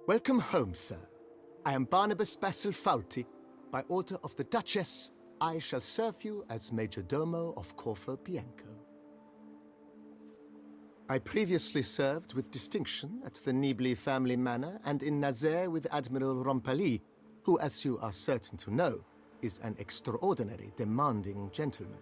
Welcome home, sir. I am Barnabas Basil Faulty. By order of the Duchess, I shall serve you as Major Domo of Corvo Bianco. I previously served with distinction at the Nibli family manor and in Nazaire with Admiral Rompali, who, as you are certain to know, is an extraordinary, demanding gentleman.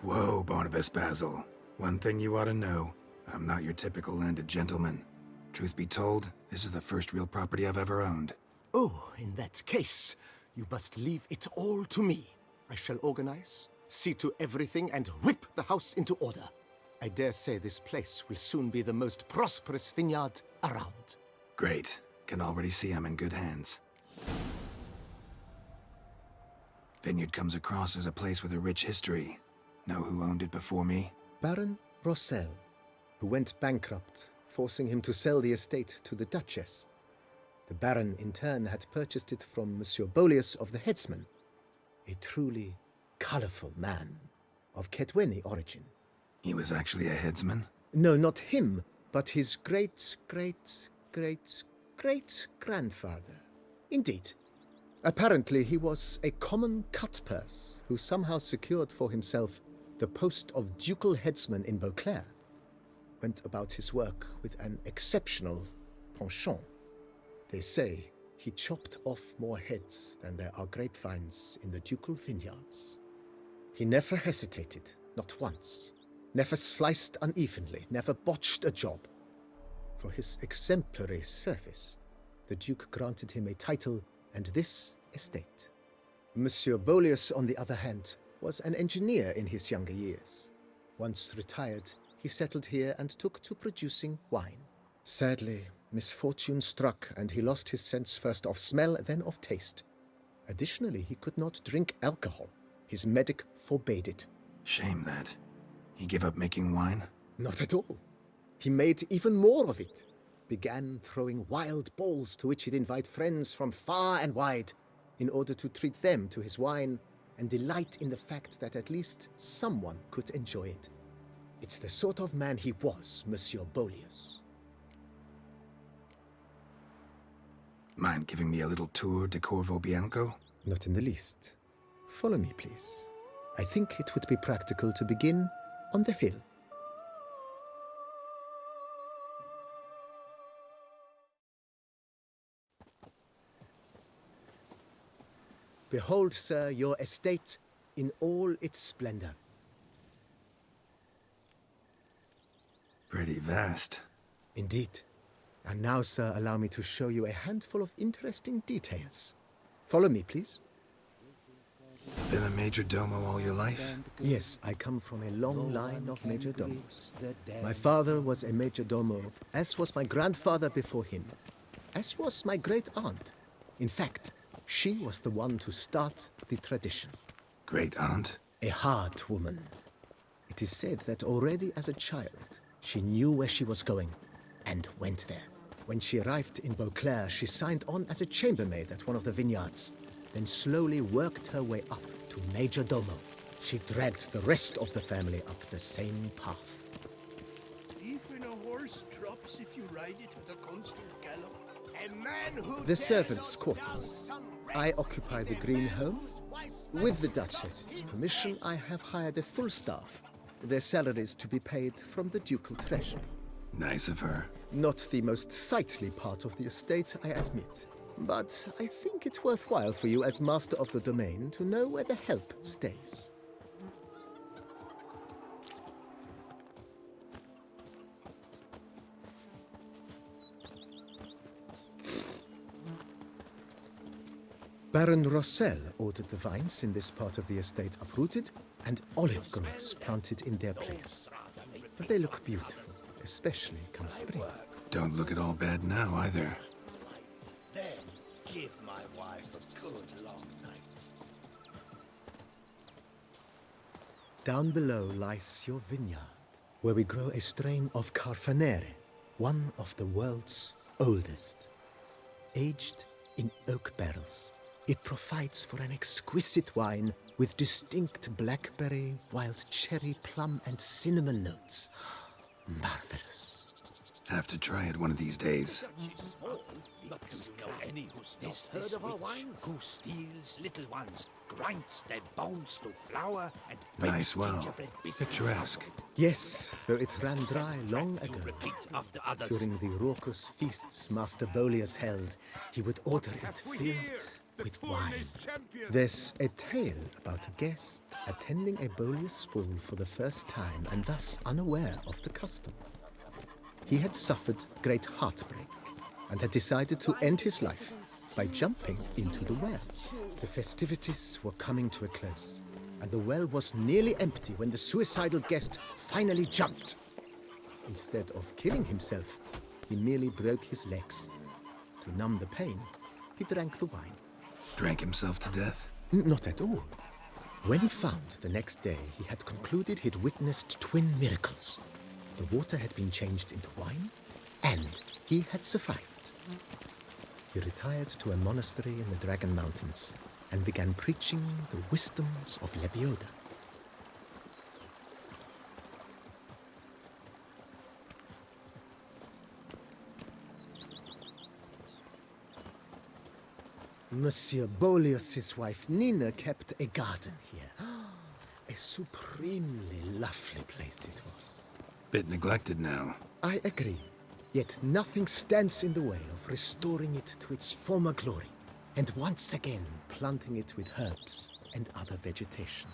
Whoa, Barnabas Basil. One thing you ought to know. I'm not your typical landed gentleman. Truth be told, this is the first real property I've ever owned. Oh, in that case, you must leave it all to me. I shall organize, see to everything, and whip the house into order. I dare say this place will soon be the most prosperous vineyard around. Great. Can already see I'm in good hands. Vineyard comes across as a place with a rich history. Know who owned it before me? Baron Rossel, who went bankrupt, forcing him to sell the estate to the Duchess. The Baron, in turn, had purchased it from Monsieur Bolius of the Headsman, a truly colorful man of Ketweni origin. He was actually a headsman? No, not him, but his great-great-great-great-grandfather. Indeed. Apparently, he was a common cutpurse who somehow secured for himself the post of ducal headsman in Beauclair. Went about his work with an exceptional penchant. They say he chopped off more heads than there are grapevines in the ducal vineyards. He never hesitated, not once. Never sliced unevenly, never botched a job. For his exemplary service, the Duke granted him a title and this estate. Monsieur Bolius, on the other hand, was an engineer in his younger years. Once retired, he settled here and took to producing wine. Sadly, misfortune struck and he lost his sense first of smell, then of taste. Additionally, he could not drink alcohol. His medic forbade it. Shame that. He gave up making wine? Not at all. He made even more of it. Began throwing wild balls to which he'd invite friends from far and wide in order to treat them to his wine and delight in the fact that at least someone could enjoy it. It's the sort of man he was, Monsieur Bolius. Mind giving me a little tour de Corvo Bianco? Not in the least. Follow me, please. I think it would be practical to begin on the hill. Behold, sir, your estate in all its splendor. Pretty vast. Indeed. And now, sir, allow me to show you a handful of interesting details. Follow me, please. Been a major domo all your life? Yes, I come from a long line of major domos. My father was a major domo, as was my grandfather before him, as was my great-aunt. In fact, she was the one to start the tradition. Great-aunt? A hard woman. It is said that already as a child, she knew where she was going and went there. When she arrived in Beauclair, she signed on as a chambermaid at one of the vineyards, then slowly worked her way up to Major Domo. She dragged the rest of the family up the same path. Even a horse drops if you ride it with a constant gallop. A man who The servants' quarters. I occupy the green home. With the Duchess's permission, I have hired a full staff. Their salaries to be paid from the ducal treasury. Nice of her. Not the most sightly part of the estate, I admit. But I think it's worthwhile for you as master of the domain to know where the help stays. Baron Rossel ordered the vines in this part of the estate uprooted and olive groves planted in their place. They look beautiful, especially come spring. Don't look at all bad now, either. Then give my wife a good long night. Down below lies your vineyard, where we grow a strain of Carfanere, one of the world's oldest. Aged in oak barrels, it provides for an exquisite wine with distinct blackberry, wild cherry, plum, and cinnamon notes. Marvelous. Have to try it one of these days. This heard of a wine who steals little ones, grinds their bones to flour, and Nice well. gingerbread biscuits. Picturesque. Yes, though it ran dry long ago. Repeat after others. During the raucous feasts Master Bolius held, he would order it filled with wine. There's a tale about a guest attending a Bolius ball for the first time and thus unaware of the custom. He had suffered great heartbreak and had decided to end his life by jumping into the well. The festivities were coming to a close, and the well was nearly empty when the suicidal guest finally jumped. Instead of killing himself, he merely broke his legs. To numb the pain, he drank the wine. Drank himself to death? Not at all. When found the next day, he had concluded he'd witnessed twin miracles. The water had been changed into wine, and he had survived. He retired to a monastery in the Dragon Mountains and began preaching the wisdoms of Lebioda. Monsieur Bolius' wife Nina kept a garden here. A supremely lovely place it was. Bit neglected now. I agree. Yet nothing stands in the way of restoring it to its former glory, and once again planting it with herbs and other vegetation.